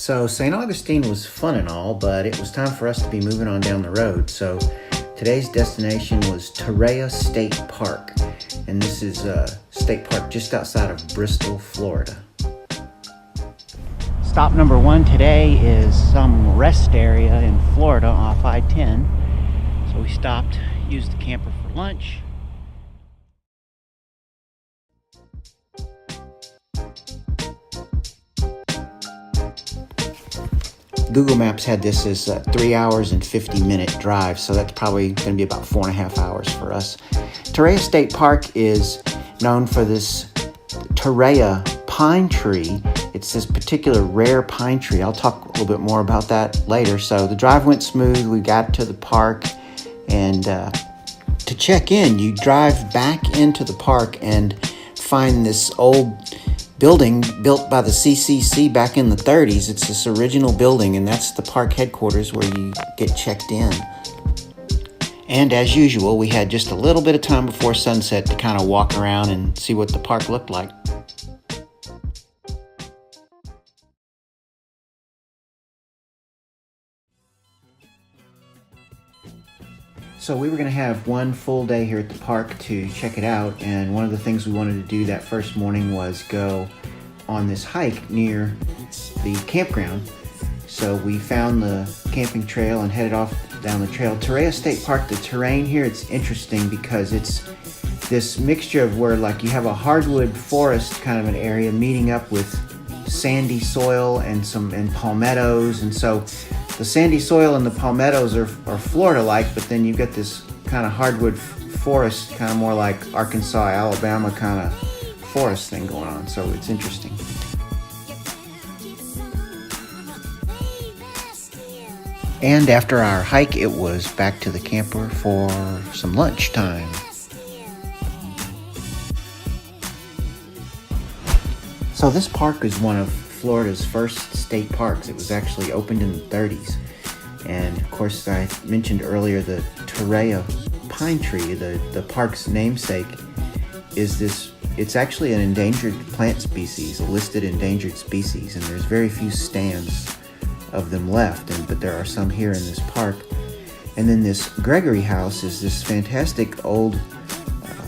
So St. Augustine was fun and all, but it was time for us to be moving on down the road. So today's destination was Torreya State Park, and this is a state park just outside of Bristol, Florida. Stop number one today is some rest area in Florida off I-10. So we stopped, used the camper for lunch. Google Maps had this as a 3 hours and 50-minute drive, so that's probably going to be about 4.5 hours for us. Torreya State Park is known for this Torreya pine tree. It's this particular rare pine tree. I'll talk a little bit more about that later. So the drive went smooth. We got to the park, and to check in, you drive back into the park and find this old building built by the CCC back in the 30s. It's this original building, and that's the park headquarters where you get checked in. And as usual, we had just a little bit of time before sunset to kind of walk around and see what the park looked like. So we were going to have one full day here at the park to check it out, and one of the things we wanted to do that first morning was go on this hike near the campground. So we found the camping trail and headed off down the trail. Torreya State Park, the terrain here, it's interesting because it's this mixture of where like you have a hardwood forest kind of an area meeting up with sandy soil and palmettos, and so the sandy soil and the palmettos are Florida-like, but then you've got this kind of hardwood forest, kind of more like Arkansas, Alabama kind of forest thing going on. So it's interesting. And after our hike, it was back to the camper for some lunch time. So this park is one of Florida's first state parks. It was actually opened in the 30s. And of course, I mentioned earlier the Torreya pine tree, the park's namesake, is this. It's actually an endangered plant species, a listed endangered species, and there's very few stands of them left, but there are some here in this park. And then this Gregory House is this fantastic old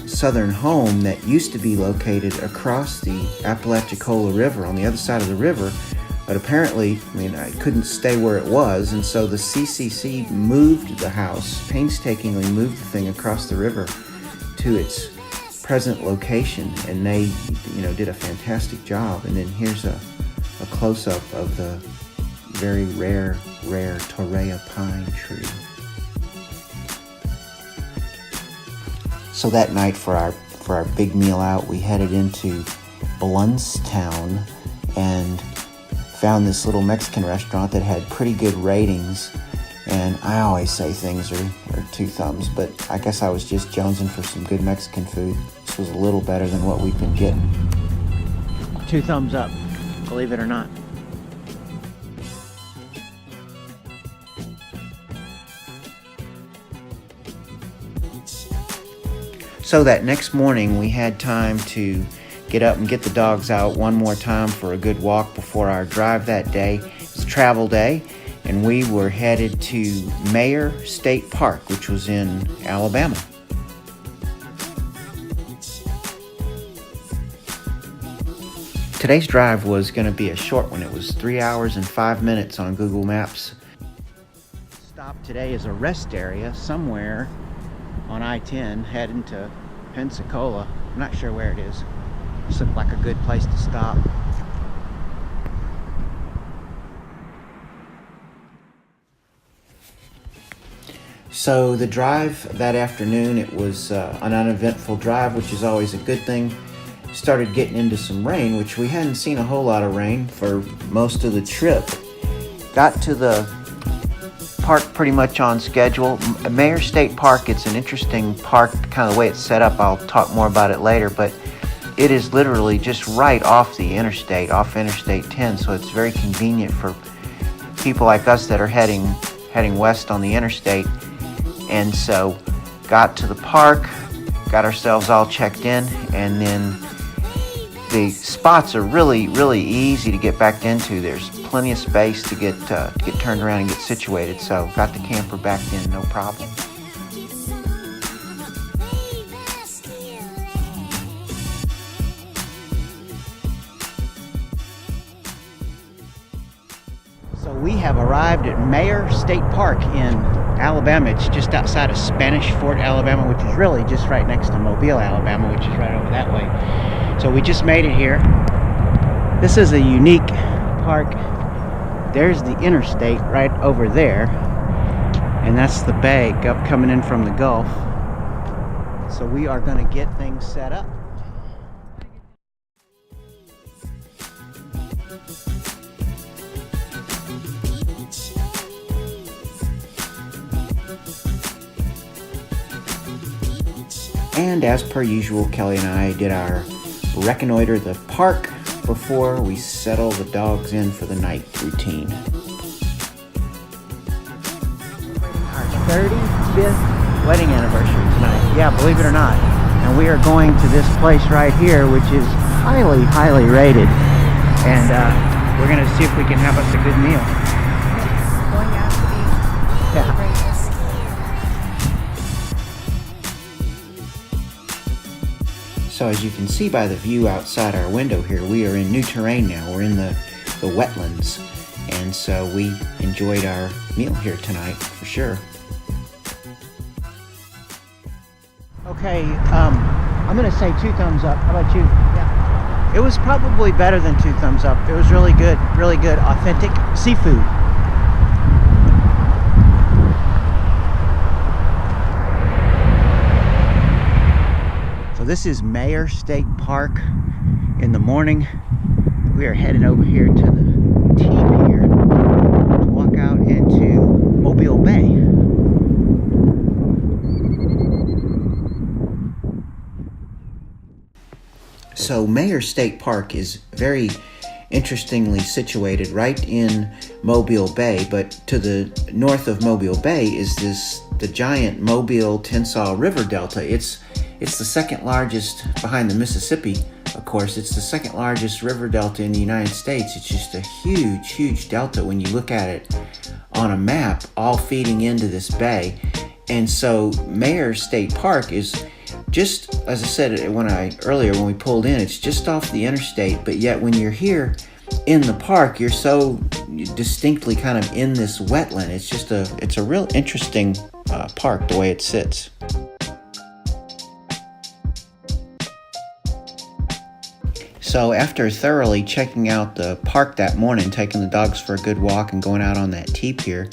southern home that used to be located across the Apalachicola River on the other side of the river, but apparently, I couldn't stay where it was, and so the CCC moved the house, painstakingly moved the thing across the river to its present location, and they, did a fantastic job. And then here's a close-up of the very rare Torreya pine tree. So that night for our big meal out, we headed into Bluntstown and found this little Mexican restaurant that had pretty good ratings. And I always say things are two thumbs, but I guess I was just jonesing for some good Mexican food. This was a little better than what we've been getting. 2 thumbs up, believe it or not. So that next morning, we had time to get up and get the dogs out one more time for a good walk before our drive that day. It was a travel day, and we were headed to Meaher State Park, which was in Alabama. Today's drive was going to be a short one. It was 3 hours and 5 minutes on Google Maps. Stop today is a rest area somewhere on I-10 heading to Pensacola. I'm not sure where it is. This looked like a good place to stop. So the drive that afternoon, it was an uneventful drive, which is always a good thing. Started getting into some rain, which we hadn't seen a whole lot of rain for most of the trip. Got to the park pretty much on schedule. Meaher State Park, it's an interesting park, kind of the way it's set up. I'll talk more about it later, but it is literally just right off the interstate, off Interstate 10, so it's very convenient for people like us that are heading west on the interstate. And so got to the park, got ourselves all checked in, and then the spots are really, really easy to get back into. There's plenty of space to get turned around and get situated. So got the camper backed in, no problem. So we have arrived at Meaher State Park in Alabama. It's just outside of Spanish Fort, Alabama, which is really just right next to Mobile, Alabama, which is right over that way. So we just made it here. This is a unique park. There's the interstate right over there, and that's the bay coming in from the Gulf. So we are going to get things set up. And as per usual, Kelly and I did our reconnoiter the park before we settle the dogs in for the night routine. Our 35th wedding anniversary tonight. Yeah, believe it or not. And we are going to this place right here, which is highly, highly rated. And we're going to see if we can have us a good meal. It's going out to be Yeah. So as you can see by the view outside our window here, we are in new terrain now. We're in the wetlands. And so we enjoyed our meal here tonight for sure. Okay, I'm gonna say 2 thumbs up. How about you? Yeah. It was probably better than 2 thumbs up. It was really good, authentic seafood. This is Meaher State Park in the morning. We are headed over here to the team here to walk out into Mobile Bay. So Meaher State Park is very interestingly situated right in Mobile Bay, but to the north of Mobile Bay is the giant Mobile-Tensas River Delta. It's the second largest, behind the Mississippi, of course. It's the second largest river delta in the United States. It's just a huge, huge delta when you look at it on a map, all feeding into this bay. And so Meaher State Park is just, as I said earlier when we pulled in, it's just off the interstate, but yet when you're here in the park, you're so distinctly kind of in this wetland. It's a real interesting park, the way it sits. So after thoroughly checking out the park that morning, taking the dogs for a good walk and going out on that teep here,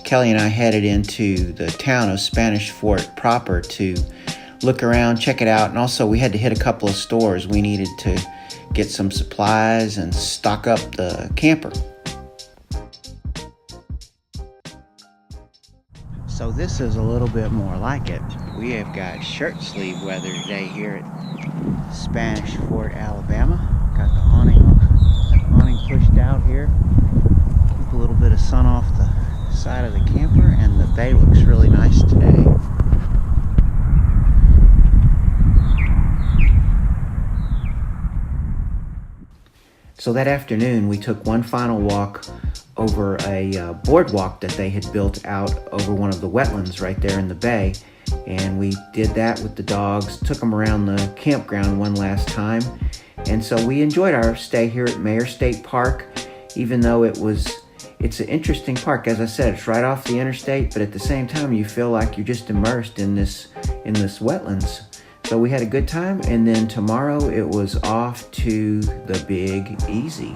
Kelly and I headed into the town of Spanish Fort proper to look around, check it out, and also we had to hit a couple of stores. We needed to get some supplies and stock up the camper. So this is a little bit more like it. We have got shirt sleeve weather today here at Spanish Fort, Alabama. Got the awning pushed out here. Keep a little bit of sun off the side of the camper, and the bay looks really nice today. So that afternoon we took one final walk over a boardwalk that they had built out over one of the wetlands right there in the bay. And we did that with the dogs, took them around the campground one last time. And so we enjoyed our stay here at Meaher State Park, even though it's an interesting park. As I said, it's right off the interstate, but at the same time you feel like you're just immersed in this wetlands. So we had a good time, and then tomorrow it was off to the Big Easy.